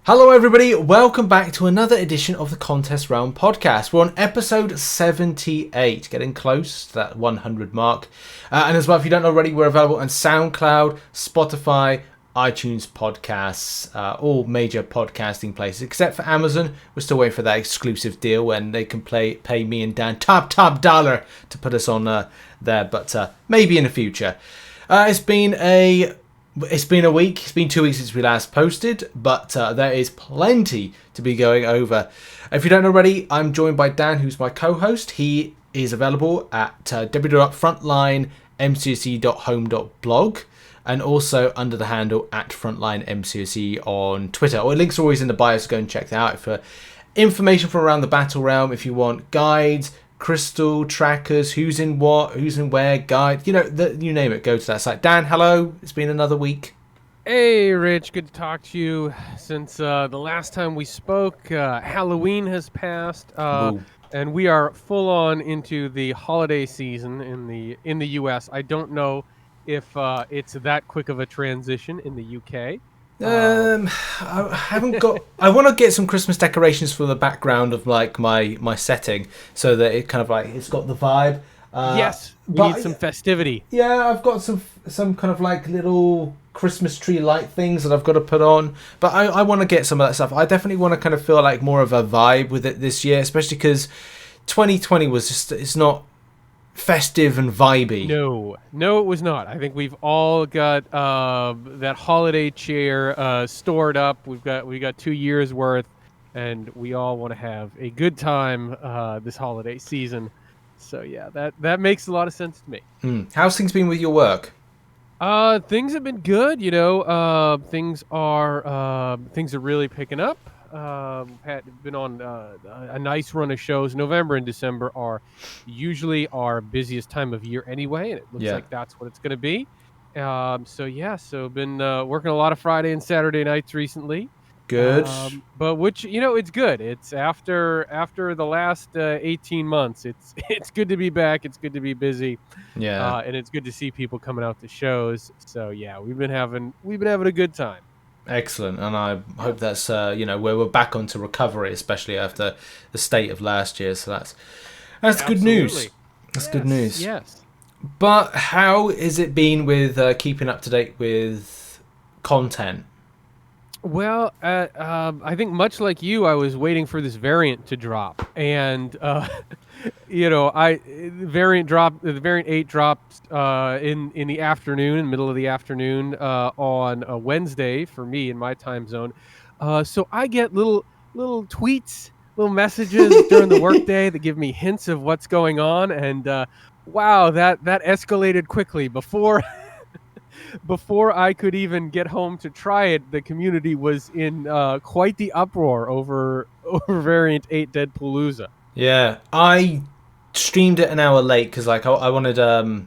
Hello everybody, welcome back to another edition of the Contest Realm podcast. We're on episode 78, getting close to that 100 mark. And as well, if you don't know already, we're available on SoundCloud, Spotify, iTunes podcasts, all major podcasting places, except for Amazon. We're still waiting for that exclusive deal when they can pay me and Dan top dollar to put us on there, but maybe in the future. It's been a week. It's been 2 weeks since we last posted, but there is plenty to be going over. If you don't know already, I'm joined by Dan, who's my co-host. He is available at www.frontlinemcoc.home.blog and also under the handle at frontlinemcoc on Twitter. Or links are always in the bio, so go and check that out for information from around the battle realm. If you want guides, crystal trackers, who's in what, who's in where, guide, you name it, go to that site. Dan, hello, it's been another week. Hey Rich, good to talk to you. Since the last time we spoke, Halloween has passed, and we are full on into the holiday season in the US. I don't know if it's that quick of a transition in the UK. I haven't got. I want to get some Christmas decorations for the background of like my setting, so that it kind of like it's got the vibe. Yes, we need some festivity. Yeah, I've got some kind of like little Christmas tree light things that I've got to put on, but I want to get some of that stuff. I definitely want to kind of feel like more of a vibe with it this year, especially because 2020 was it's not festive and vibey. No, it was not. I think we've all got that holiday cheer stored up. We've got 2 years worth, and we all want to have a good time this holiday season. So yeah, that makes a lot of sense to me. How's things been with your work? Things have been good. Things are really picking up. Been on a nice run of shows. November and December are usually our busiest time of year anyway, and it looks like that's what it's going to be. So been working a lot of Friday and Saturday nights recently. Good. But which it's good. It's after the last 18 months. It's good to be back. It's good to be busy. Yeah. And it's good to see people coming out to shows. So yeah, we've been having a good time. Excellent, and I hope that's where we're back onto recovery, especially after the state of last year. So that's good news. That's good news. Yes. But how has it been with keeping up to date with content? Well, I think much like you, I was waiting for this variant to drop, and the variant 8 dropped in the afternoon, middle of the afternoon, on a Wednesday for me in my time zone. So I get little tweets, little messages during the workday that give me hints of what's going on, and wow, that escalated quickly before. Before I could even get home to try it, the community was in quite the uproar over Variant 8 Deadpoolooza. Yeah, I streamed it an hour late because I wanted to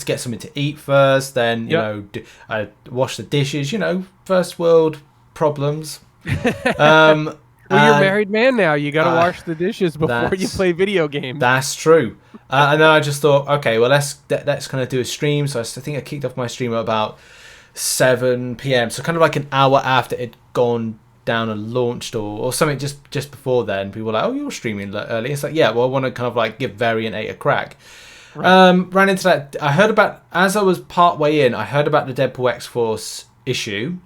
get something to eat first. Then I washed the dishes. First world problems. Well, you're a married man now. You got to wash the dishes before you play video games. That's true. And then I just thought, okay, well, let's kind of do a stream. So I think I kicked off my stream at about 7 p.m. So kind of like an hour after it'd gone down and launched or something just before then. People were like, oh, you're streaming early. It's like, yeah, well, I want to kind of like give Variant 8 a crack. Right. Ran into that. I heard about, as I was part way in, I heard about the DPXforce issue.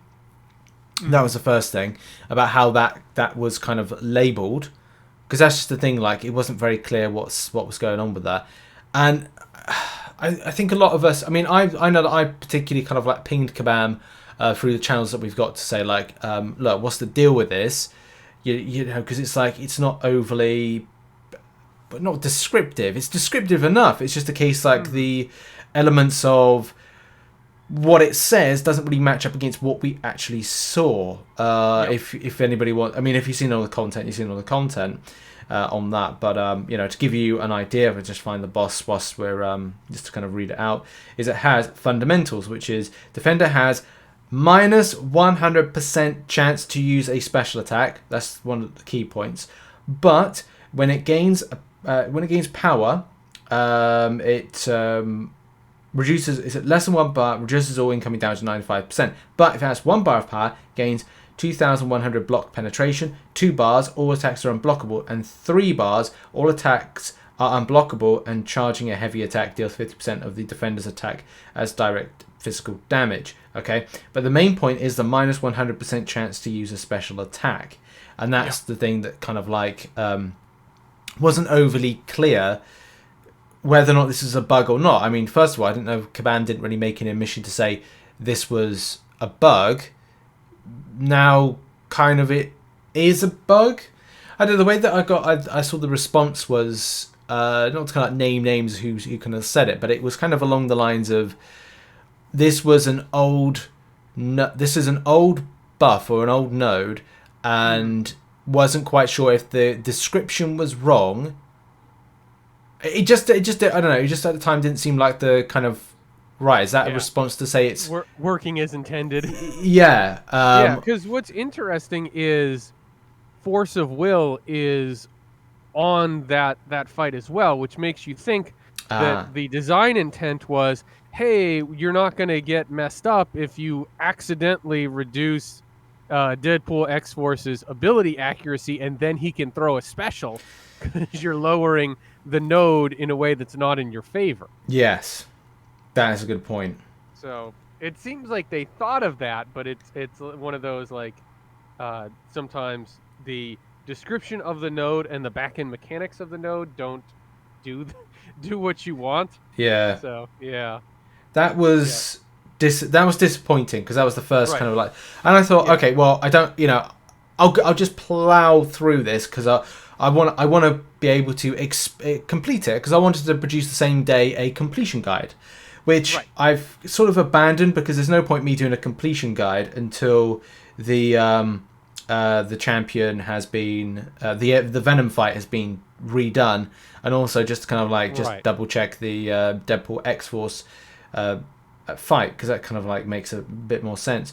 That was the first thing about how that was kind of labeled, because that's just the thing. Like, it wasn't very clear what was going on with that, and I think a lot of us. I mean, I know that I particularly kind of like pinged Kabam through the channels that we've got to say like, look, what's the deal with this? Because it's like it's not overly, but not descriptive. It's descriptive enough. It's just a case like the elements of what it says doesn't really match up against what we actually saw. If anybody wants, I mean, if you've seen all the content, you've seen all the content on that. But to give you an idea, if I just find the boss whilst we're just to kind of read it out, is it has fundamentals, which is defender has minus 100% chance to use a special attack. That's one of the key points. But when it gains power, it reduces, is it less than 1 bar, reduces all incoming damage to 95%. But if it has 1 bar of power, gains 2,100 block penetration, 2 bars, all attacks are unblockable, and 3 bars, all attacks are unblockable, and charging a heavy attack deals 50% of the defender's attack as direct physical damage. Okay, but the main point is the minus 100% chance to use a special attack, and that's the thing that kind of like wasn't overly clear whether or not this is a bug or not. I mean, first of all, I didn't know, Kabam didn't really make an admission to say this was a bug. Now kind of it is a bug. I don't know, the way that I saw the response was not to kind of like name names who kind of said it, but it was kind of along the lines of this is an old buff or an old node, and wasn't quite sure if the description was wrong. It just I don't know, it just at the time didn't seem like the kind of right. Is that a response to say it's working as intended? Yeah. Because what's interesting is Force of Will is on that fight as well, which makes you think that the design intent was, hey, you're not going to get messed up if you accidentally reduce Deadpool X-Force's ability accuracy, and then he can throw a special because you're lowering the node in a way that's not in your favor. Yes, that is a good point. So it seems like they thought of that, but it's one of those like sometimes the description of the node and the back-end mechanics of the node don't do what you want. Yeah. So yeah, that was that was disappointing, because that was the first kind of like, and I thought, okay, well, I don't, I'll just plow through this because I want to be able to complete it, because I wanted to produce the same day a completion guide, which I've sort of abandoned, because there's no point me doing a completion guide until the champion has been the Venom fight has been redone, and also just kind of like double check the Deadpool X-Force fight, because that kind of like makes a bit more sense.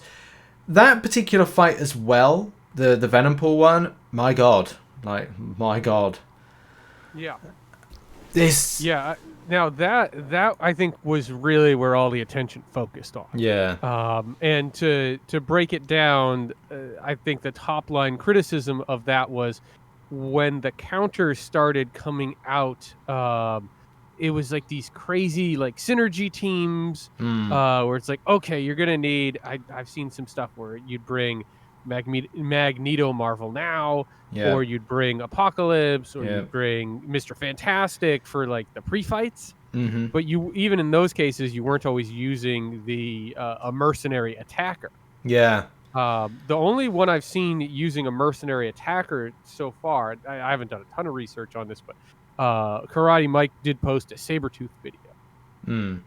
That particular fight as well, the Venompool one, my god. Yeah. This. Yeah. Now that I think was really where all the attention focused on. Yeah. And to break it down, I think the top line criticism of that was when the counters started coming out. It was like these crazy like synergy teams where it's like, okay, you're gonna need. I've seen some stuff where you'd bring Magneto Marvel Now, or you'd bring Apocalypse, or you'd bring Mr. Fantastic for like the pre-fights. Mm-hmm. But you, even in those cases, you weren't always using a mercenary attacker. Yeah. The only one I've seen using a mercenary attacker so far, I haven't done a ton of research on this, but Karate Mike did post a Sabretooth video.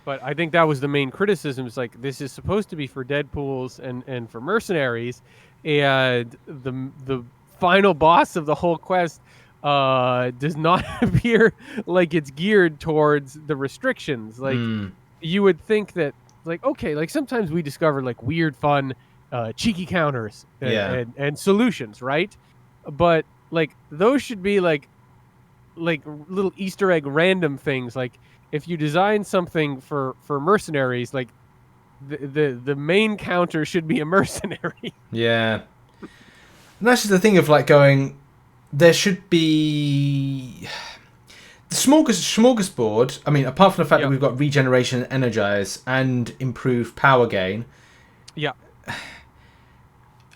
But I think that was the main criticism. It's like, this is supposed to be for Deadpools and for mercenaries, and the final boss of the whole quest does not appear like it's geared towards the restrictions. Like you would think that, like, okay, like sometimes we discover like weird, fun, cheeky counters and solutions, right? But like those should be like little Easter egg random things. Like if you design something for mercenaries, like the main counter should be a mercenary. Yeah. And that's just the thing of like going, there should be the smorgasbord. I mean, apart from the fact that we've got regeneration, energize, and improved power gain. Yeah.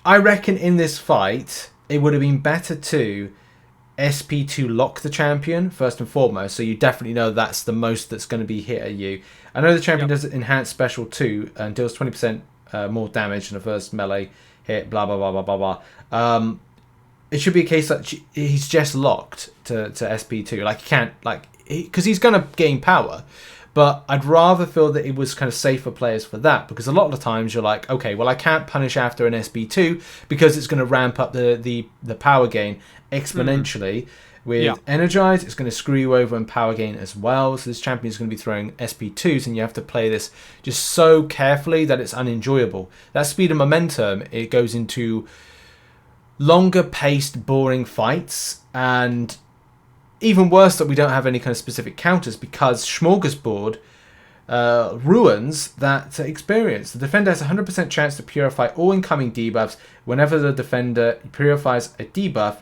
I reckon in this fight, it would have been better to SP2 lock the champion first and foremost, so you definitely know that's the most that's going to be hit at you. I know the champion does enhanced special 2 and deals 20% more damage in the first melee hit, blah blah blah blah blah blah. It should be a case that he's just locked to SP2, like he can't, like, because he's going to gain power. But I'd rather feel that it was kind of safe for players for that, because a lot of the times you're like, okay, well, I can't punish after an SB2 because it's going to ramp up the power gain exponentially. With Energize, it's going to screw you over in power gain as well. So this champion is going to be throwing SP2s, and you have to play this just so carefully that it's unenjoyable. That speed and momentum, it goes into longer paced, boring fights, and even worse that we don't have any kind of specific counters, because Smorgasbord, ruins that experience. The defender has a 100% chance to purify all incoming debuffs. Whenever the defender purifies a debuff,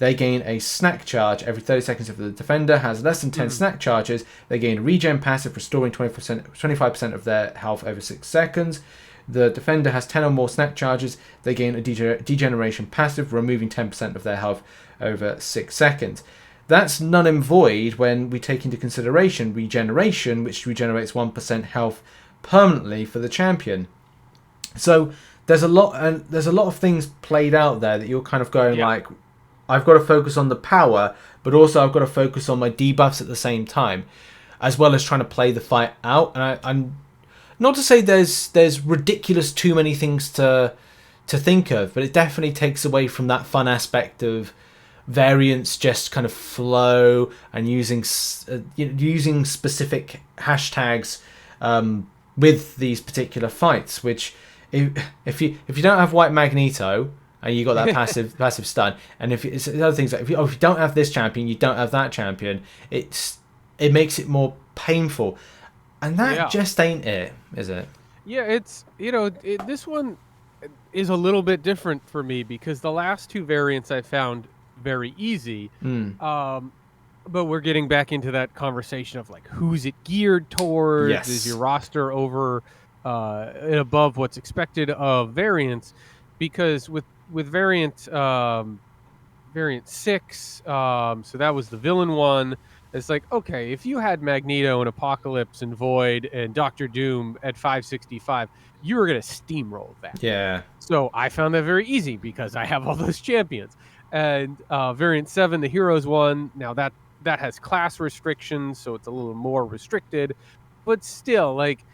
they gain a snack charge every 30 seconds. If the defender has less than 10 snack charges, they gain a regen passive, restoring 25% of their health over 6 seconds. The defender has 10 or more snack charges, they gain a degeneration passive, removing 10% of their health over 6 seconds. That's null and void when we take into consideration regeneration, which regenerates 1% health permanently for the champion. So there's a lot of things played out there that you're kind of going like, I've got to focus on the power, but also I've got to focus on my debuffs at the same time, as well as trying to play the fight out. And I'm not to say there's ridiculous too many things to think of, but it definitely takes away from that fun aspect of variants just kind of flow and using specific hashtags with these particular fights. Which if you don't have White Magneto and you got that passive stun, and if it's the other things like if you don't have this champion, you don't have that champion, it makes it more painful, and that just ain't it, is it? Yeah, it's this one is a little bit different for me because the last two variants I found very easy. But we're getting back into that conversation of like who's it geared towards? Yes. Is your roster over and above what's expected of variants? Because with variant 6, so that was the villain one. It's like, okay, if you had Magneto and Apocalypse and Void and Doctor Doom at 565, you were gonna steamroll that. Yeah. So I found that very easy because I have all those champions. And variant 7, the heroes one, now that has class restrictions, so it's a little more restricted, but still, like,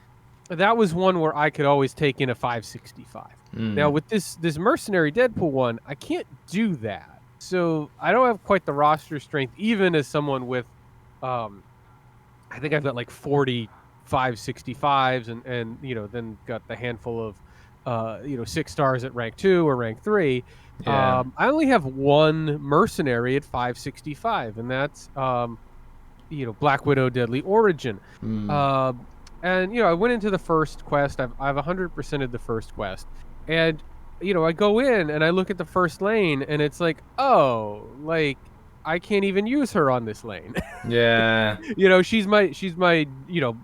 that was one where I could always take in a 565. Now with this mercenary Deadpool one, I can't do that, so I don't have quite the roster strength, even as someone with I think I've got like 40 565s and then got the handful of 6 stars at rank 2 or rank 3. I only have one mercenary at 565, and that's Black Widow Deadly Origin. And I went into the first quest. I've 100%ed the first quest, and I go in and I look at the first lane, and it's like, oh, like I can't even use her on this lane. Yeah. She's my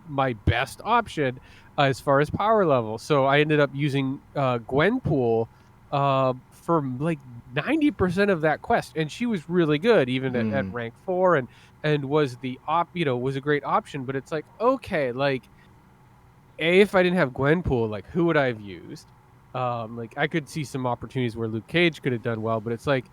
my best option as far as power level. So I ended up using Gwenpool for like 90% of that quest, and she was really good even at rank 4 and was was a great option. But it's like, okay, like if I didn't have Gwenpool, like who would I have used? Like I could see some opportunities where Luke Cage could have done well, but it's like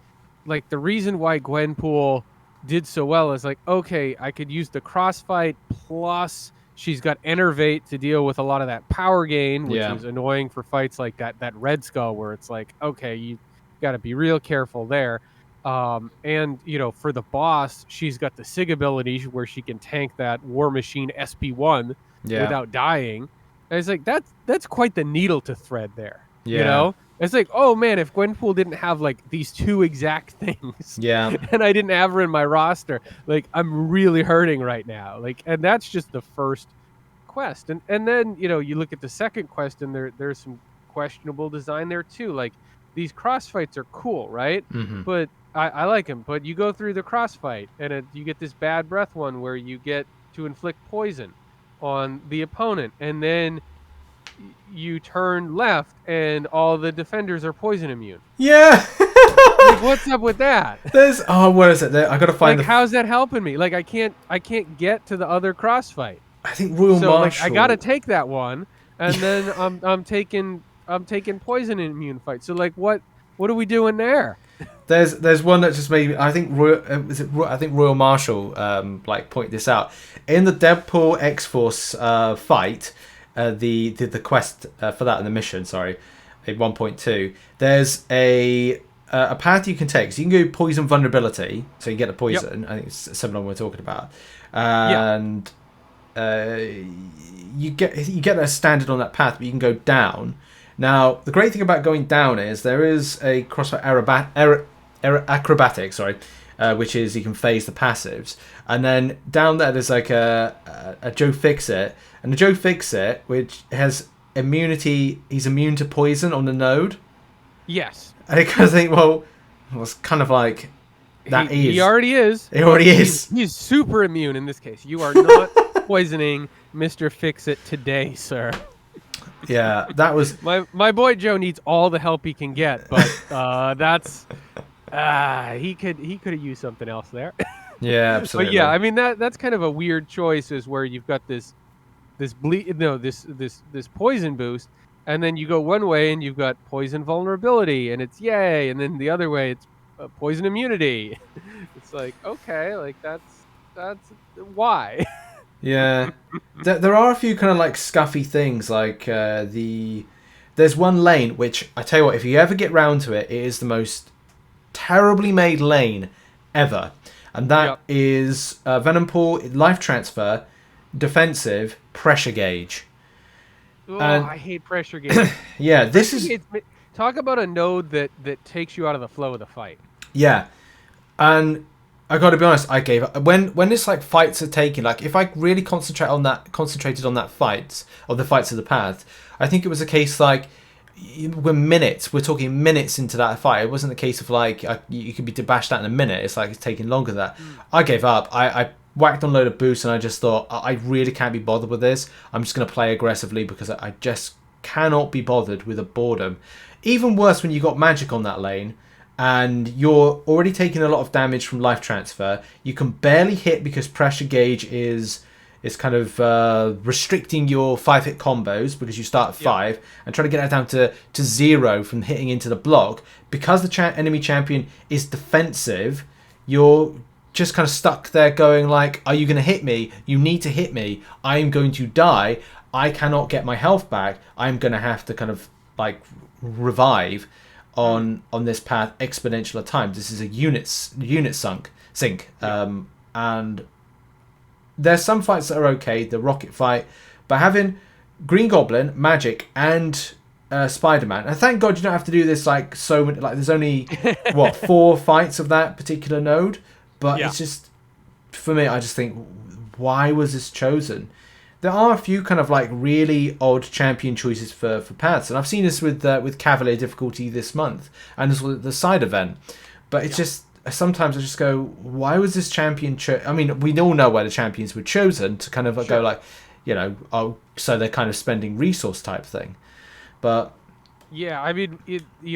the reason why Gwenpool did so well is like, okay, I could use the crossfight, plus she's got Enervate to deal with a lot of that power gain, which is annoying for fights like that Red Skull, where it's like, okay, you got to be real careful there. And for the boss, she's got the Sig ability where she can tank that War Machine SP1 without dying. And it's like that's quite the needle to thread there. It's like, oh man, if Gwenpool didn't have like these two exact things, and I didn't have her in my roster, like I'm really hurting right now. Like, and that's just the first quest, and then you look at the second quest, and there's some questionable design there too. Like these crossfights are cool, right? But I like them. But you go through the crossfight, and you get this bad breath one where you get to inflict poison on the opponent, and then you turn left and all the defenders are poison immune. Like, what's up with that? What is it? I gotta find. Like, how's that helping me? Like, I can't get to the other crossfight. I think Royal Marshal. Like, I gotta take that one, and then I'm taking poison immune fight. So like, what are we doing there? There's one that just made me. I think Royal Marshal point this out in the Deadpool X-Force fight. The quest for that in the mission, sorry, at 1.2, there's a path you can take. So you can go poison vulnerability, so you get the poison. I think it's similar we're talking about, and you get a standard on that path, but you can go down. Now the great thing about going down is there is a crossfire acrobatic, which is you can phase the passives. And then down there's like a Joe Fixit, and the Joe Fixit, which has immunity, he's immune to poison on the node. Yes. And I kind of think, well, it's kind of like that he already is. He already is. He's super immune in this case. You are not poisoning Mr. Fix-It today, sir. Yeah, that was my boy Joe needs all the help he can get, but that's he could have used something else there. Yeah, absolutely. But yeah, I mean that's kind of a weird choice, is where you've got this poison boost, and then you go one way and you've got poison vulnerability, and it's yay, and then the other way it's poison immunity. It's like, okay, like that's why. Yeah, there are a few kind of like scuffy things, like there's one lane which I tell you what, if you ever get round to it, it is the most terribly made lane ever, and that is Venompool life transfer, defensive, pressure gauge. Oh, I hate pressure gauge. Yeah, this is talk about a node that takes you out of the flow of the fight. Yeah, and I got to be honest, I gave up when this like fights are taken. Like if I really concentrated on that fights or the fights of the path, I think it was a case like we're talking minutes into that fight. It wasn't a case of like you could be bashed out in a minute. It's like it's taking longer than that. I gave up. I whacked on a load of boosts, and I just thought I really can't be bothered with this. I'm just going to play aggressively because I just cannot be bothered with a boredom. Even worse when you got magic on that lane and you're already taking a lot of damage from life transfer. You can barely hit because pressure gauge is kind of restricting your 5-hit combos because you start at 5 and try to get that down to 0 from hitting into the block. Because the enemy champion is defensive, you're just kind of stuck there going like, are you going to hit me? You need to hit me. I'm going to die. I cannot get my health back. I'm going to have to kind of like revive on this path exponential at times. This is a unit sync. And there's some fights that are okay, the rocket fight, but having Green Goblin, Magic, and Spider-Man, and thank God you don't have to do this like so many. Like there's only 4 fights of that particular node, but it's just for me. I just think, why was this chosen? There are a few kind of like really odd champion choices for paths, and I've seen this with Cavalier difficulty this month and as well the side event. But it's just sometimes I just go, why was this champion? I mean, we all know why the champions were chosen to kind of go like, so they're kind of spending resource type thing. But yeah, I mean,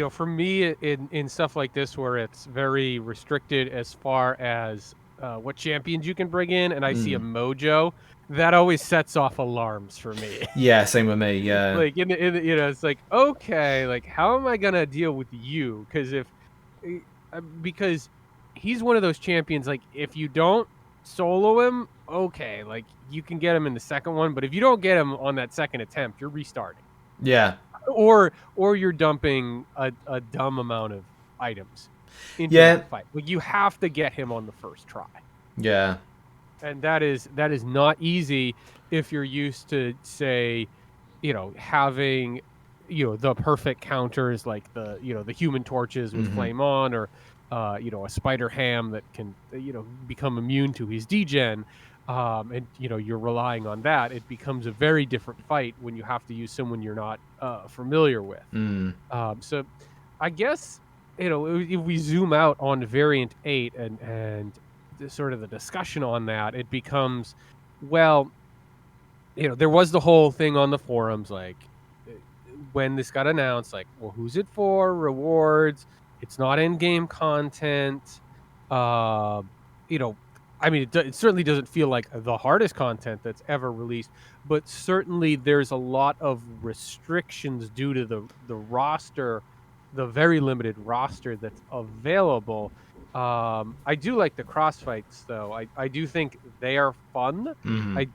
for me in stuff like this where it's very restricted as far as what champions you can bring in, and I see a Mojo. That always sets off alarms for me. Yeah, same with me. Yeah, like it's like, okay, like how am I gonna deal with you? Because he's one of those champions. Like if you don't solo him, okay, like you can get him in the second one, but if you don't get him on that second attempt, you're restarting. Yeah, or you're dumping a dumb amount of items into that fight. Like you have to get him on the first try. Yeah. And that is not easy if you're used to, say, having, the perfect counters like the Human Torches with Flame On, or a Spider Ham that can become immune to his degen, and you're relying on that. It becomes a very different fight when you have to use someone you're not familiar with. So I guess if we zoom out on variant 8 and sort of the discussion on that, it becomes, well, there was the whole thing on the forums, like when this got announced, like, well, who's it for? Rewards. It's not in-game content. I mean, it certainly doesn't feel like the hardest content that's ever released, but certainly there's a lot of restrictions due to the roster, the very limited roster that's available. I do like the crossfights, though. I do think they are fun.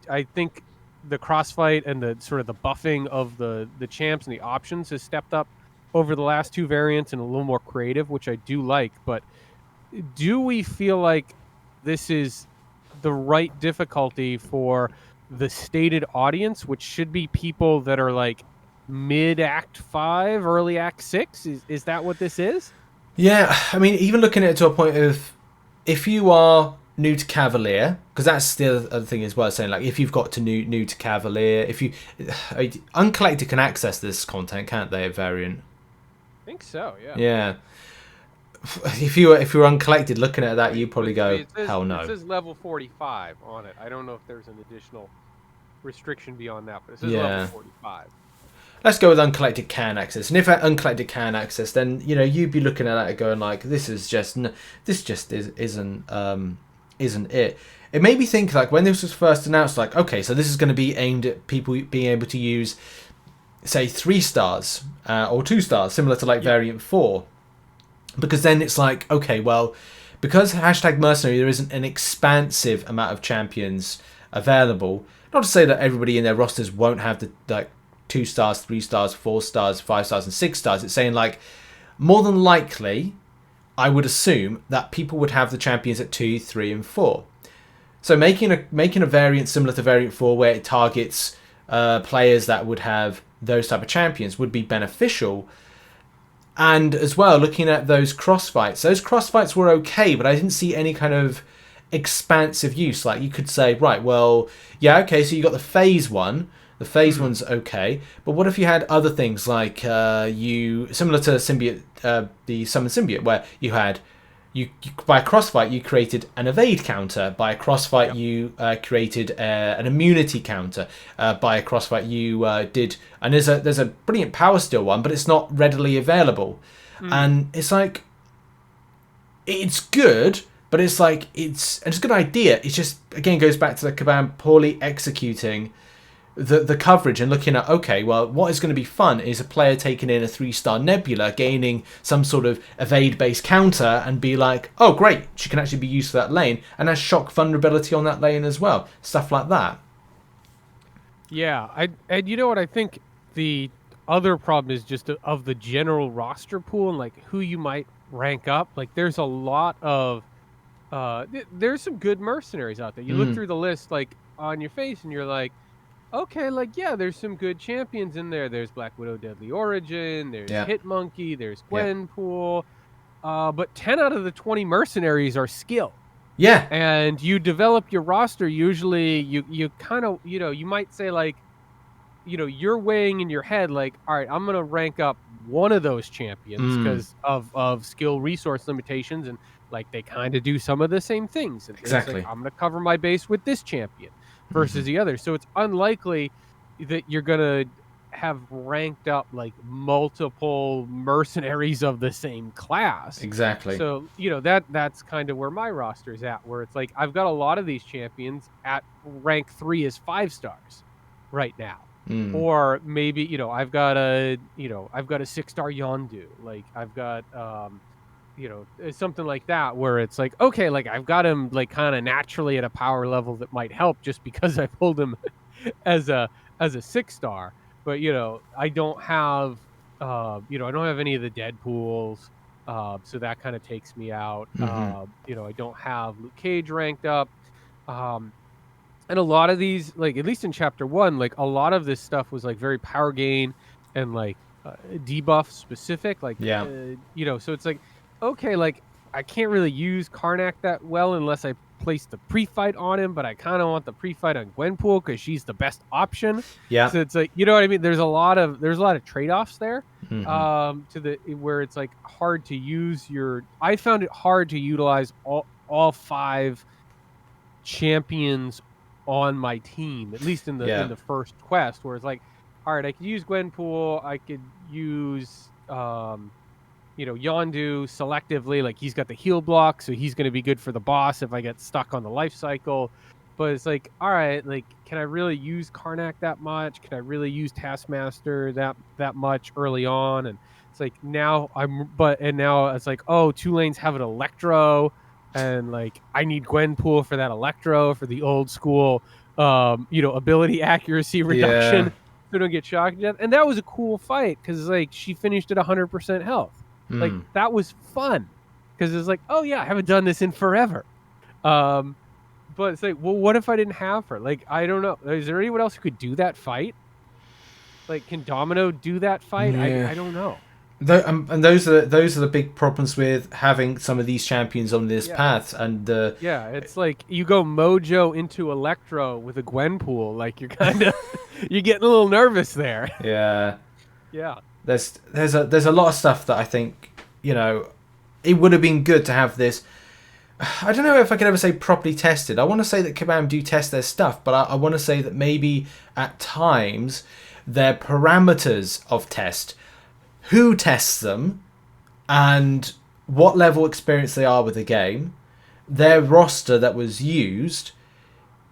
I think the crossfight and the sort of the buffing of the champs and the options has stepped up over the last 2 variants and a little more creative, which I do like. But do we feel like this is the right difficulty for the stated audience, which should be people that are like mid Act 5, early Act 6? Is that what this is? Yeah, I mean, even looking at it to a point of if you are new to Cavalier, because that's the other thing as well, saying like if you've got to new to Cavalier, if you Uncollected can access this content, can't they? A variant. I think so. Yeah. Yeah. If you're Uncollected looking at that, you probably go, hell no. It says level 45 on it. I don't know if there's an additional restriction beyond that, but it says level 45. Let's go with Uncollected can access, and if Uncollected can access, then you'd be looking at that and going like, isn't it. It made me think like when this was first announced, like, okay, so this is going to be aimed at people being able to use, say, 3 stars or 2 stars, similar to like Variant 4, because then it's like, okay, well, because #mercenary there isn't an expansive amount of champions available. Not to say that everybody in their rosters won't have the like 2 stars, 3 stars, 4 stars, 5 stars, and 6 stars. It's saying like more than likely, I would assume that people would have the champions at 2, 3, and 4. So making a variant similar to Variant 4 where it targets players that would have those type of champions would be beneficial. And as well, looking at those crossfights were okay, but I didn't see any kind of expansive use. Like you could say, right, well, yeah, okay, so you got the phase one. The phase one's okay, but what if you had other things like similar to Symbiote, the Summon Symbiote, where you had you by a crossfight you created an evade counter, by a crossfight you created an immunity counter, by a crossfight you did, and there's a brilliant power steal one, but it's not readily available, and it's like it's good. But it's like it's a good idea. It just again goes back to the Kabam poorly executing the coverage and looking at, okay, well, what is going to be fun is a player taking in a 3-star Nebula, gaining some sort of evade-based counter, and be like, oh, great, she can actually be used for that lane, and has shock vulnerability on that lane as well. Stuff like that. Yeah, and you know what I think the other problem is just of the general roster pool and like who you might rank up. Like there's a lot of there's some good mercenaries out there. You look through the list like on your face and you're like, okay, like, yeah, there's some good champions in there. There's Black Widow Deadly Origin, there's Hitmonkey, there's Gwenpool, but 10 out of the 20 mercenaries are skill. Yeah. And you develop your roster, usually you kind of, you might say like, you're weighing in your head like, all right, I'm going to rank up one of those champions because of skill resource limitations, and like they kind of do some of the same things. And exactly. Like, I'm going to cover my base with this champion versus the other. So it's unlikely that you're going to have ranked up like multiple mercenaries of the same class. Exactly. So, that's kind of where my roster is at, where it's like I've got a lot of these champions at rank 3 as 5 stars right now. Or maybe, I've got a 6-star Yondu. Like I've got something like that where it's like, okay, like I've got him like kind of naturally at a power level that might help just because I pulled him as a 6-star. But I don't have I don't have any of the Deadpools, so that kind of takes me out. I don't have Luke Cage ranked up, and a lot of these, like at least in chapter 1, like a lot of this stuff was like very power gain and like debuff specific, like so it's like, okay, like I can't really use Karnak that well unless I place the pre-fight on him, but I kind of want the pre-fight on Gwenpool because she's the best option. Yeah. So it's like, you know what I mean? There's a lot of trade-offs there, where it's like hard to use I found it hard to utilize all 5 champions on my team, at least in the first quest, where it's like, all right, I could use Gwenpool, I could use Yondu selectively, like he's got the heal block, so he's going to be good for the boss if I get stuck on the life cycle. But it's like, all right, like, can I really use Karnak that much? Can I really use Taskmaster that much early on? And it's like now now it's like, oh, 2 lanes have an Electro, and like I need Gwenpool for that Electro for the old school, ability accuracy reduction. So don't get shocked to death. And that was a cool fight because like she finished at 100% health. Like that was fun because it's like, oh yeah, I haven't done this in forever. But it's like, well, what if I didn't have her? Like, I don't know. Is there anyone else who could do that fight? Like, can Domino do that fight? I don't know. And those are the big problems with having some of these champions on this path. And it's like you go Mojo into Electro with a Gwenpool, like you're kind of you're getting a little nervous there. yeah, Yeah. there's a lot of stuff that I think, it would have been good to have this. I don't know if I could ever say properly tested. I want to say that Kabam do test their stuff, but I want to say that maybe at times their parameters of test, who tests them, and what level experience they are with the game, their roster that was used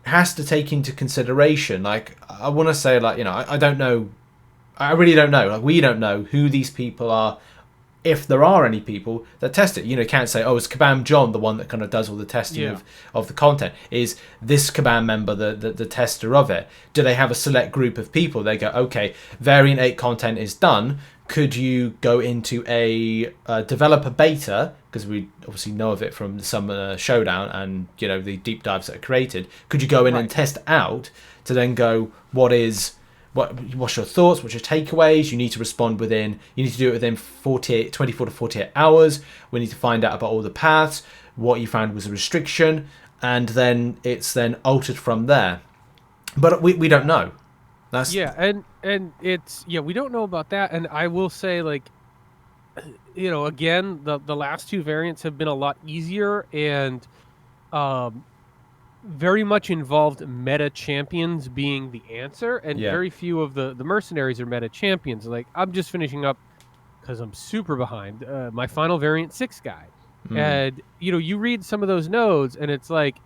has to take into consideration. Like, I want to say, like, I don't know. I really don't know. Like, we don't know who these people are. If there are any people that test it, can't say, oh, it's Kabam John, the one that kind of does all the testing of the content. Is this Kabam member the tester of it? Do they have a select group of people? They go, okay, Variant 8 content is done. Could you go into a developer beta? Because we obviously know of it from the Summer Showdown and, the deep dives that are created. Could you go in and test out to then go, what's your thoughts? What's your takeaways? You need to respond within. You need to do it within 24 to 48 hours. We need to find out about all the paths. What you found was a restriction, and then it's then altered from there. But we don't know. And it's we don't know about that. And I will say, like, again, the last two variants have been a lot easier and very much involved meta champions being the answer, and very few of the mercenaries are meta champions. Like, I'm just finishing up, because I'm super behind, my final variant 6 guide. And you read some of those nodes and it's like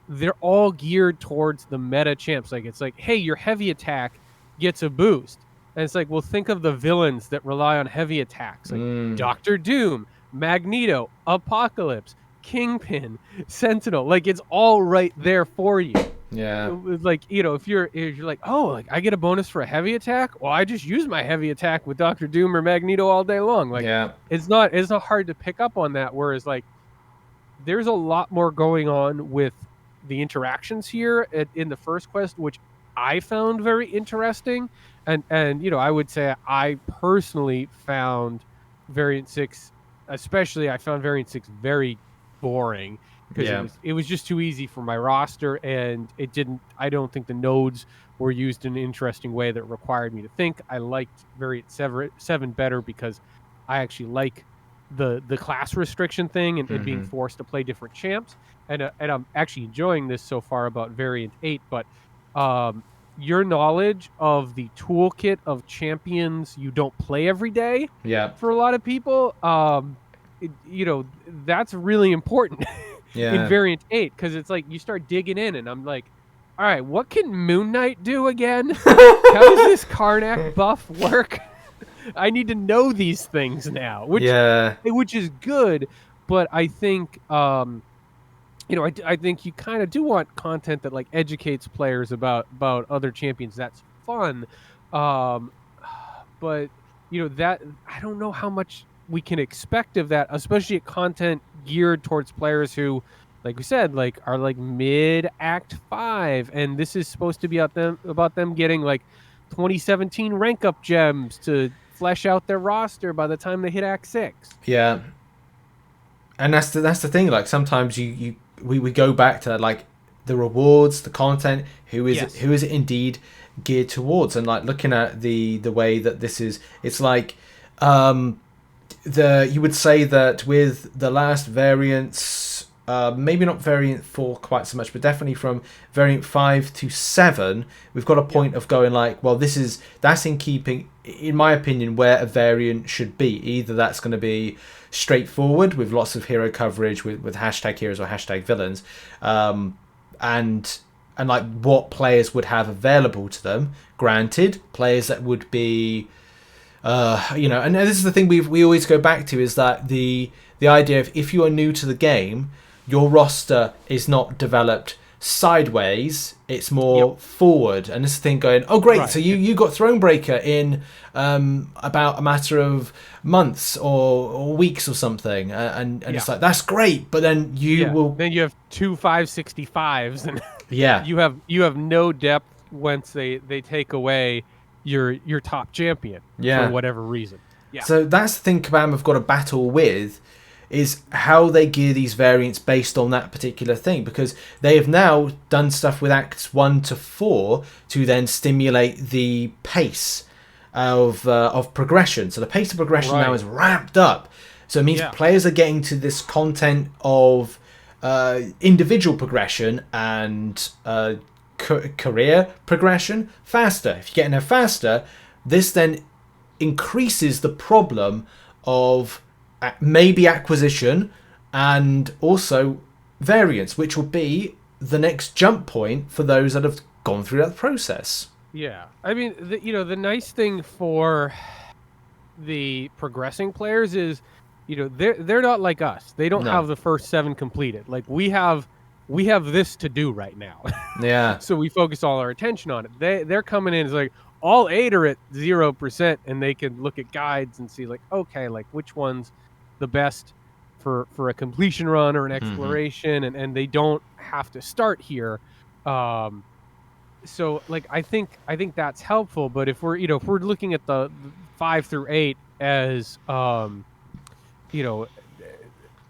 they're all geared towards the meta champs. Like, it's like, hey, your heavy attack gets a boost, and it's like, well, think of the villains that rely on heavy attacks, like Doctor Doom, Magneto, Apocalypse, Kingpin, Sentinel. Like, it's all right there for you. Like, if you're like, oh, like, I get a bonus for a heavy attack, well, I just use my heavy attack with Doctor Doom or Magneto all day long. Like, it's not hard to pick up on that. Whereas, like, there's a lot more going on with the interactions here in the first quest, which I found very interesting. And I would say I personally found Variant 6, especially I found Variant 6 very boring, because it was just too easy for my roster, and I don't think the nodes were used in an interesting way that required me to think. I liked Variant 7 better because I actually like the class restriction thing and being forced to play different champs, and I'm actually enjoying this so far about Variant 8. But your knowledge of the toolkit of champions you don't play every day, for a lot of people, that's really important in Variant 8, because it's like you start digging in and I'm like, all right, what can Moon Knight do again? How does this Karnak buff work? I need to know these things now, which is good. But I think I think you kind of do want content that, like, educates players about other champions. That's fun. But that, I don't know how much we can expect of that, especially content geared towards players who, like we said, like, are like mid Act 5, and this is supposed to be about them getting like 2017 rank up gems to flesh out their roster by the time they hit Act 6. Yeah, and that's the thing. Like, sometimes we go back to, like, the rewards, the content, who is it indeed geared towards, and, like, looking at the way that this is, it's like you would say that with the last variants, maybe not Variant 4 quite so much, but definitely from Variant 5 to 7, we've got a point of going, like, well, that's in keeping, in my opinion, where a variant should be. Either that's going to be straightforward with lots of hero coverage with hashtag heroes or hashtag villains, and like what players would have available to them. Granted, players that would be and this is the thing we always go back to, is that the idea of, if you are new to the game, your roster is not developed sideways, it's more forward. And this is the thing going, oh great, so you got Thronebreaker in about a matter of months or weeks or something, and it's like, that's great, but then then you have two 565s, and you have no depth once they take away your top champion for whatever reason. Yeah. So that's the thing Kabam have got to battle with, is how they gear these variants based on that particular thing, because they have now done stuff with acts 1 to 4 to then stimulate the pace of progression. So the pace of progression now is ramped up. So it means players are getting to this content of individual progression and career progression faster. If you're getting there faster, this then increases the problem of maybe acquisition and also variance, which will be the next jump point for those that have gone through that process. Yeah, I mean, the nice thing for the progressing players is, they're not like us. They don't have the first 7 completed. Like we have this to do right now. Yeah. So we focus all our attention on it. They're coming in as like all 8 are at 0%, and they can look at guides and see like, okay, like which one's the best for a completion run or an exploration, and they don't have to start here. So like I think that's helpful. But if we're looking at the 5 through 8 as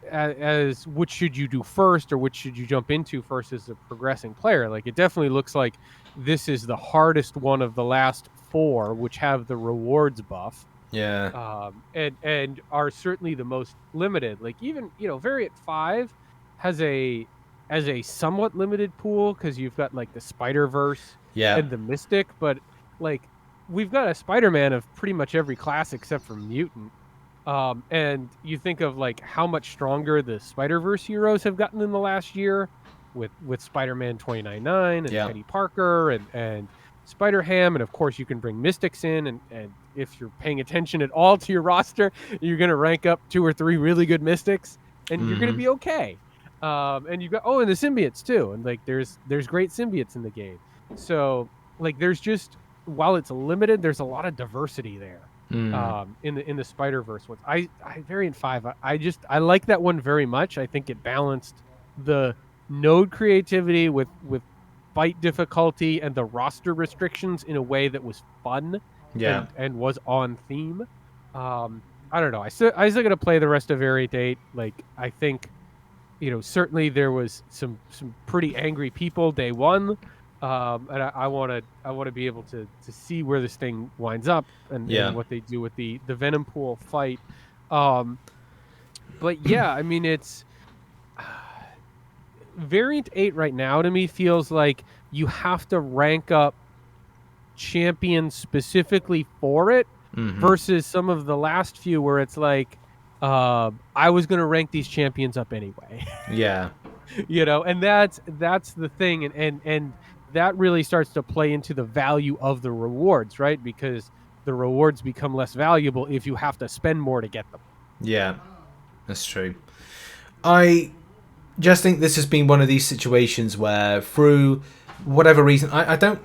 as which should you do first or which should you jump into first as a progressing player, like it definitely looks like this is the hardest one of the last 4, which have the rewards buff. Yeah. And are certainly the most limited. Like even variant 5 has a somewhat limited pool because you've got like the Spider-Verse and the Mystic, but like we've got a Spider-Man of pretty much every class except for Mutant. And you think of like how much stronger the Spider-Verse heroes have gotten in the last year with Spider-Man 2099 and Teddy Parker and Spider-Ham, and of course you can bring Mystics in, and if you're paying attention at all to your roster, you're going to rank up 2 or 3 really good Mystics, and you're going to be okay. And you got and the symbiotes too, and like there's great symbiotes in the game. So like there's just, while it's limited, there's a lot of diversity there. In the Spider-Verse ones. I variant 5, I like that one very much. I think it balanced the node creativity with fight difficulty and the roster restrictions in a way that was fun and was on theme. I don't know. I still got to play the rest of variant 8. Like I think certainly there was some pretty angry people day 1. And I want to be able to see where this thing winds up and what they do with the Venompool Fight. But yeah, I mean, it's variant 8 right now to me feels like you have to rank up champions specifically for it versus some of the last few where it's like, I was going to rank these champions up anyway. Yeah. And that's the thing. And that really starts to play into the value of the rewards, right? Because the rewards become less valuable if you have to spend more to get them. Yeah, that's true. I just think this has been one of these situations where, through whatever reason, I don't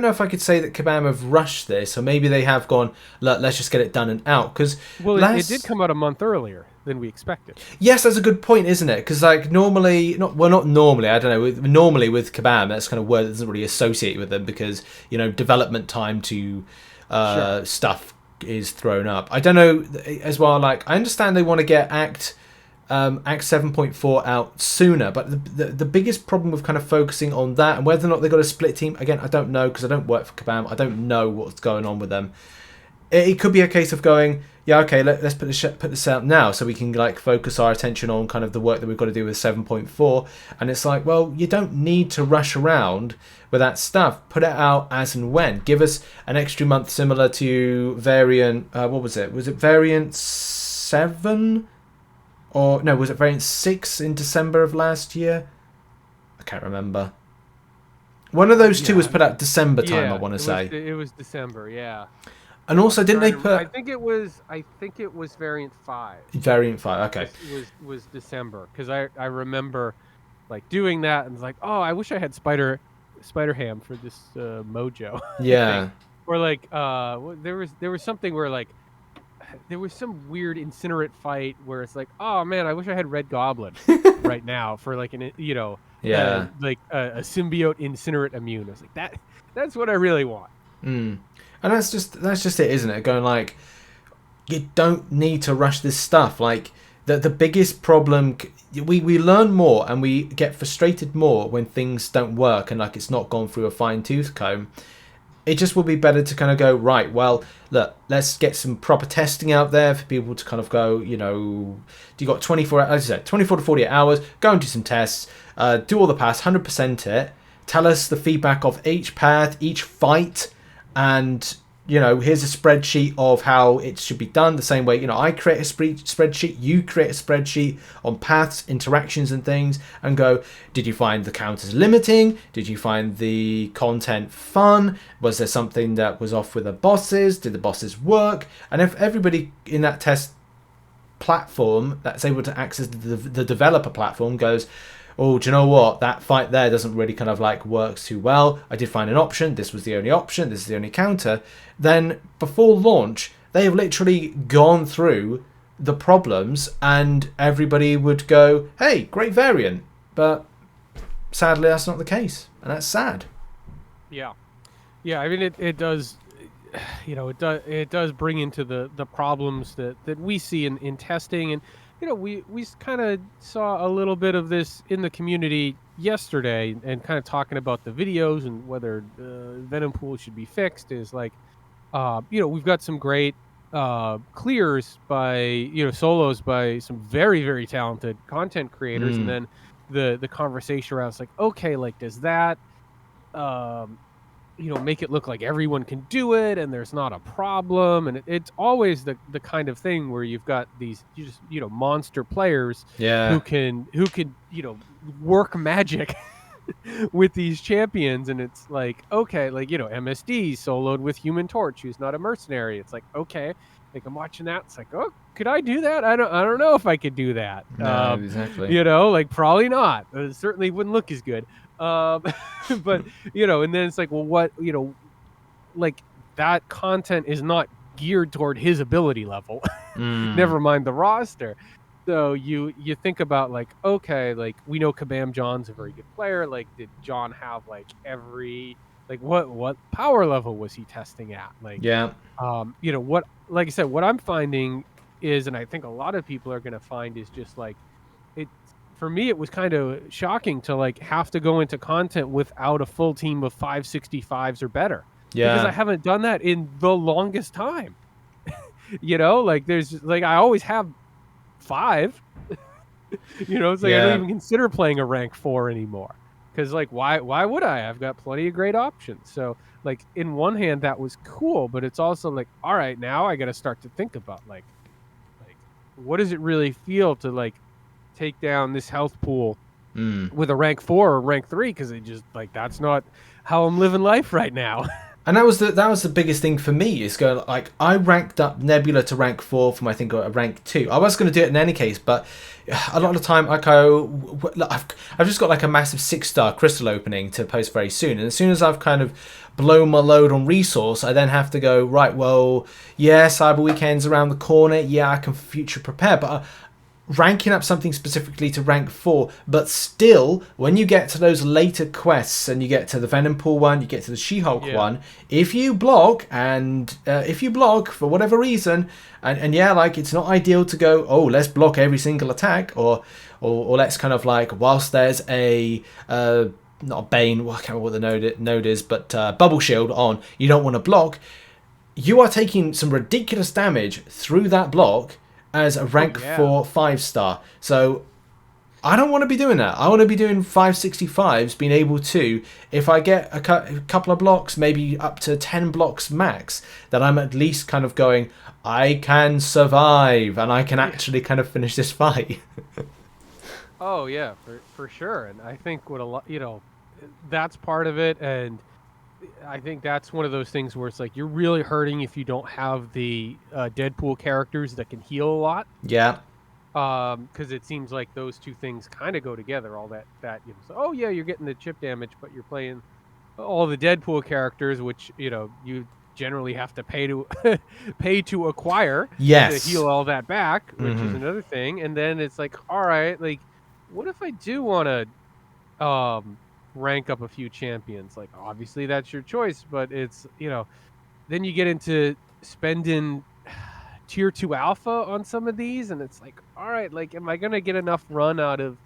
know if I could say that Kabam have rushed this, or maybe they have gone, look, let's just get it done and out. Because it did come out a month earlier than we expected. Yes, that's a good point, isn't it? Because like normally, not normally, I don't know. Normally with Kabam, that's kind of word that doesn't really associate with them because development time to stuff is thrown up. I don't know as well. Like I understand they want to get Act 7.4 out sooner, but the biggest problem with kind of focusing on that and whether or not they got a split team, again, I don't know because I don't work for Kabam. I don't know what's going on with them. It could be a case of going, yeah, okay, let's put this out now so we can like focus our attention on kind of the work that we've got to do with 7.4. And it's like, well, you don't need to rush around with that stuff. Put it out as and when. Give us an extra month similar to variant. What was it? Was it variant 7? Or no, was it variant 6 in December of last year? I can't remember. One of those two was put out December time, I want to say. It was December, yeah. And also, didn't they put? I think it was variant 5. Variant 5, okay. It was December because I remember like doing that and like, oh, I wish I had Spider-Ham for this mojo. Yeah. Or like there was something where like there was some weird incinerate fight where it's like, oh man, I wish I had Red Goblin right now for like like a symbiote incinerate immune. I was like, that's what I really want. And that's just it, isn't it? Going like, you don't need to rush this stuff. Like the biggest problem, we learn more and we get frustrated more when things don't work and like it's not gone through a fine tooth comb. It just would be better to kind of go, right, well, look, let's get some proper testing out there for people to kind of go, you know, you got 24, as I said, 24 to 48 hours, go and do some tests, do all the paths, 100% it, tell us the feedback of each path, each fight, and, you know, here's a spreadsheet of how it should be done. The same way, you know, I create a spreadsheet, you create a spreadsheet on paths, interactions and things, and go, did you find the counters limiting? Did you find the content fun? Was there something that was off with the bosses? Did the bosses work? And if everybody in that test platform that's able to access the developer platform goes, oh, do you know what? That fight there doesn't really kind of like works too well. I did find an option. This was the only option. This is the only counter. Then before launch, they have literally gone through the problems and everybody would go, hey, great variant. But sadly, that's not the case. And that's sad. Yeah. Yeah. I mean, it does, you know, it does bring into the problems that we see in testing. And, you know, we kind of saw a little bit of this in the community yesterday and kind of talking about the videos and whether Venompool should be fixed is like, you know, we've got some great clears by, you know, solos by some very, very talented content creators. And then the conversation around it's like, okay, like, does that, you know, make it look like everyone can do it and there's not a problem? And it's always the kind of thing where you've got these, you know, monster players who can, you know, work magic with these champions. And it's like, okay, like, you know, MSD soloed with Human Torch, who's not a mercenary. It's like, okay, like I'm watching that. It's like, oh, could I do that? I don't know if I could do that. No, exactly. You know, like probably not. It certainly wouldn't look as good. But, you know, and then it's like, well, what, you know, like that content is not geared toward his ability level. Never mind the roster. So you think about like, okay, like we know Kabam John's a very good player. Like, did John have like every, like what power level was he testing at? Like, you know, what, like I said, what I'm finding is, and I think a lot of people are going to find is just like, it, for me, it was kind of shocking to like have to go into content without a full team of 565s or better. Because I haven't done that in the longest time. You know, like there's like, I always have 5. You know, it's like I don't even consider playing a rank 4 anymore. Because like, why would I? I've got plenty of great options. So like, in one hand, that was cool, but it's also like, all right, now I got to start to think about like what does it really feel to like take down this health pool with a rank 4 or rank 3? Because it just like, that's not how I'm living life right now. And that was the biggest thing for me, is going like, I ranked up Nebula to rank 4 from I think a rank 2. I was going to do it in any case, but a lot of the time I go, I've just got like a massive 6-star crystal opening to post very soon, and as soon as I've kind of blown my load on resource, I then have to go, right, well, yeah, Cyber Weekend's around the corner, yeah, I can future prepare, but ranking up something specifically to rank 4, but still, when you get to those later quests and you get to the Venompool one, you get to the She-Hulk one, if you block for whatever reason, and yeah, like, it's not ideal to go, oh, let's block every single attack, or let's kind of like, whilst there's a not a Bane, well, I can't remember what the node is, but Bubble Shield on, you don't want to block, you are taking some ridiculous damage through that block as a rank 4 5-star. So I don't want to be doing that. I want to be doing 565s, being able to, if I get a couple of blocks, maybe up to 10 blocks max, that I'm at least kind of going, I can survive and I can actually kind of finish this fight. Oh yeah, for sure. And I think what a lot, you know, that's part of it. And I think that's one of those things where it's like, you're really hurting if you don't have the Deadpool characters that can heal a lot. Yeah. Because it seems like those two things kind of go together. All that you know, so, oh yeah, you're getting the chip damage, but you're playing all the Deadpool characters, which, you know, you generally have to pay to pay to acquire to heal all that back, which is another thing. And then it's like, all right, like, what if I do want to rank up a few champions? Like, obviously that's your choice, but it's, you know, then you get into spending tier 2 alpha on some of these, and it's like, all right, like, am I gonna get enough run out of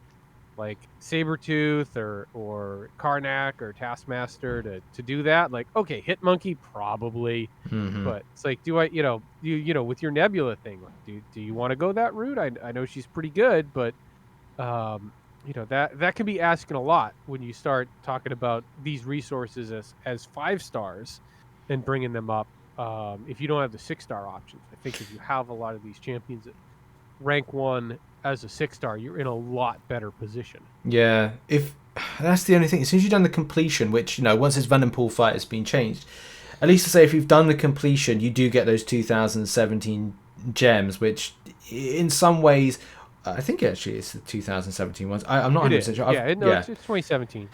like Sabretooth or Karnak or Taskmaster to do that? Like, okay, Hitmonkey probably, Mm-hmm. but it's like, do I, with your Nebula thing, like, do you want to go that route? I know she's pretty good, but that can be asking a lot when you start talking about these resources as 5 stars and bringing them up. If you don't have the 6-star options, I think if you have a lot of these champions at rank 1 as a 6-star, you're in a lot better position. Yeah, if that's the only thing. As soon as you've done the completion, which once this Venompool Fight has been changed, at least to say if you've done the completion, you do get those 2017 gems, which in some ways, I think actually it's the 2017 ones. I'm not 100% sure. It's 2017.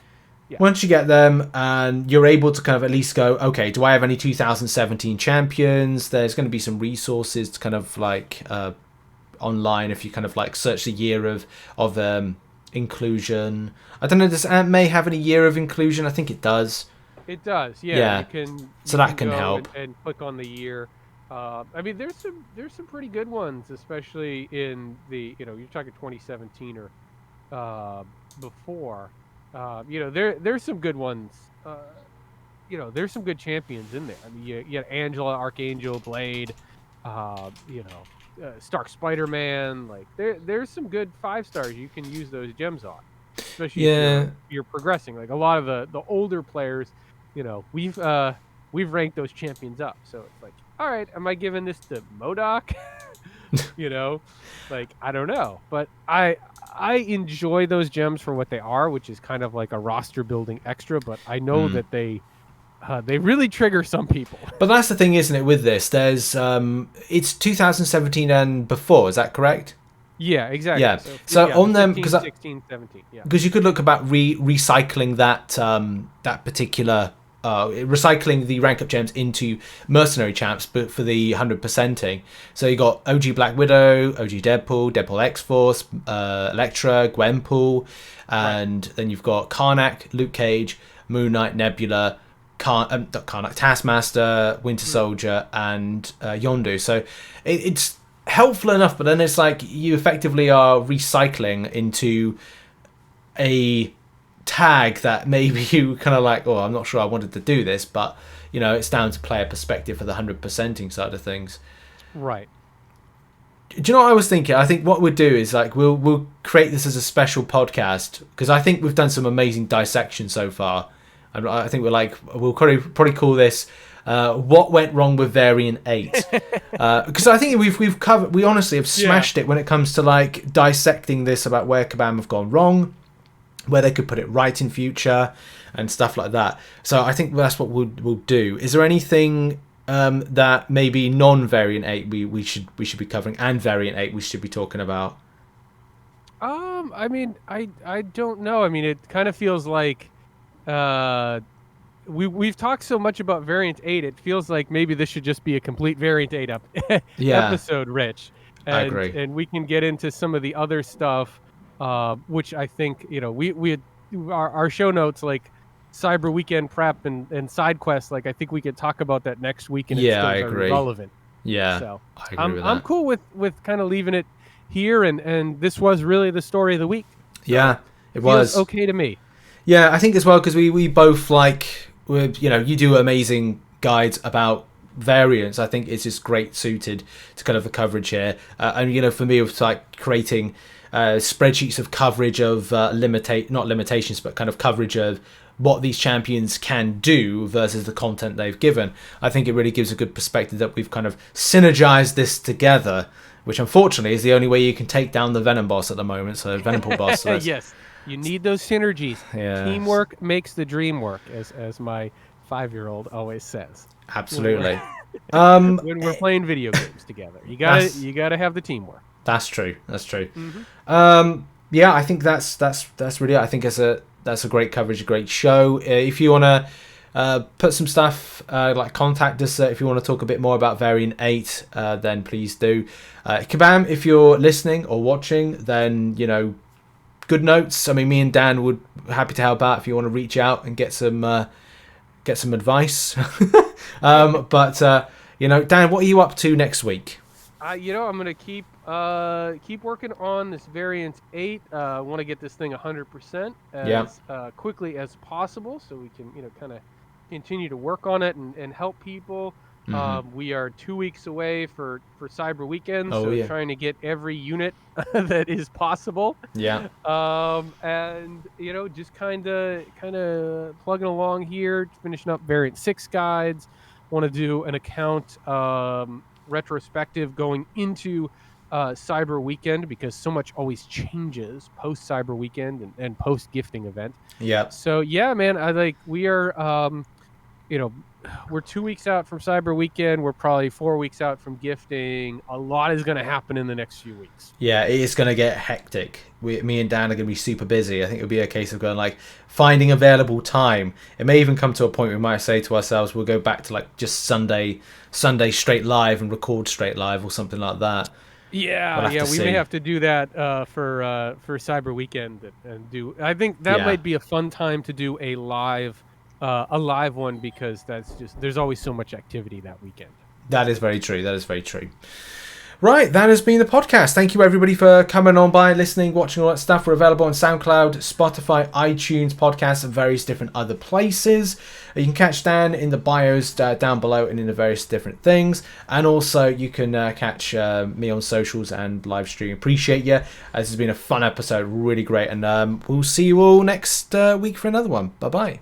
Yeah. Once you get them and you're able to kind of at least go, okay, do I have any 2017 champions? There's going to be some resources to kind of like online if you kind of like search the year of inclusion. I don't know, does Ant May have any year of inclusion? I think it does. It does, yeah. That can help. And click on the year. I mean, there's some pretty good ones, especially in the you're talking 2017 or before. There's some good ones. There's some good champions in there. I mean, you had Angela, Archangel, Blade. Stark Spider-Man. Like there's some good 5-stars you can use those gems on, especially if you're progressing. Like a lot of the older players, we've ranked those champions up. So it's like, all right, am I giving this to MODOK? Like, I don't know, but I enjoy those gems for what they are, which is kind of like a roster building extra. But I know that they really trigger some people. But that's the thing, isn't it? With this, there's it's 2017 and before. Is that correct? Yeah, exactly. Yeah. So on 15, them, because 16, 17. Yeah. Because you could look about recycling that that particular. Recycling the rank up gems into mercenary champs, but for the 100%ing. So you got OG Black Widow, OG Deadpool, Deadpool X-Force, Elektra, Gwenpool, and then you've got Karnak, Luke Cage, Moon Knight, Nebula, Karnak, Taskmaster, Winter Soldier, and Yondu. So it's helpful enough, but then it's like you effectively are recycling into a tag that maybe you kind of like, I'm not sure I wanted to do this, but it's down to player perspective for the 100%ing side of things. Right. Do you know what I was thinking? I think what we'll do is like we'll create this as a special podcast, because I think we've done some amazing dissection so far. I think we'll probably call this what went wrong with Variant 8, because I think we've covered, we honestly have smashed it when it comes to like dissecting this about where Kabam have gone wrong, where they could put it right in future and stuff like that. So I think that's what we'll do. Is there anything that maybe non-Variant 8 we should be covering, and Variant 8 we should be talking about? I mean, I don't know. I mean, it kind of feels like we've talked so much about Variant 8, it feels like maybe this should just be a complete Variant 8 episode, Rich. I agree. And we can get into some of the other stuff, which I think, we had our show notes, like Cyber Weekend Prep and side quests. Like, I think we could talk about that next week, and it's still very relevant. Yeah, so I agree with that. I'm cool with kind of leaving it here, and this was really the story of the week. So yeah, it was okay to me. Yeah, I think as well, because we both you do amazing guides about variants. I think it's just great suited to kind of the coverage here, and for me, it's like creating spreadsheets of coverage of not limitations, but kind of coverage of what these champions can do versus the content they've given. I think it really gives a good perspective that we've kind of synergized this together, which unfortunately is the only way you can take down the Venom boss at the moment. So Venompool boss. So yes, you need those synergies. Yeah. Teamwork makes the dream work, as my 5-year-old always says. Absolutely. When we're playing video games together, you gotta have the teamwork. That's true. Mm-hmm. Yeah, I think that's really. I think that's a great coverage, a great show. If you want to put some stuff, like contact us if you want to talk a bit more about Variant 8, then please do. Kabam, if you're listening or watching, then good notes. I mean, me and Dan would happy to help out if you want to reach out and get some advice. But Dan, what are you up to next week? I'm gonna keep working on this variant 8. I want to get this thing 100% Yeah. as quickly as possible, so we can kind of continue to work on it and help people. We are 2 weeks away for Cyber Weekend, Oh so yeah. trying to get every unit that is possible. Yeah. And just kind of plugging along here, finishing up variant 6 guides. Want to do an account retrospective going into Cyber Weekend, because so much always changes post Cyber Weekend and post gifting event. Yeah. So yeah, man, we are we're 2 weeks out from Cyber Weekend. We're probably 4 weeks out from gifting. A lot is going to happen in the next few weeks. Yeah, it is going to get hectic. Me and Dan are going to be super busy. I think it'll be a case of going like finding available time. It may even come to a point where we might say to ourselves, we'll go back to like just Sunday straight live and record straight live or something like that. Yeah, we may have to do that for Cyber Weekend and do. I think that might be a fun time to do a live one, because there's always so much activity that weekend. That is very true. That is very true. Right, that has been the podcast. Thank you everybody for coming on by, listening, watching, all that stuff. We're available on SoundCloud, Spotify, iTunes, podcasts, and various different other places. You can catch Dan in the bios down below and in the various different things. And also you can catch me on socials and live stream. Appreciate you. This has been a fun episode, really great. And we'll see you all next week for another one. Bye-bye.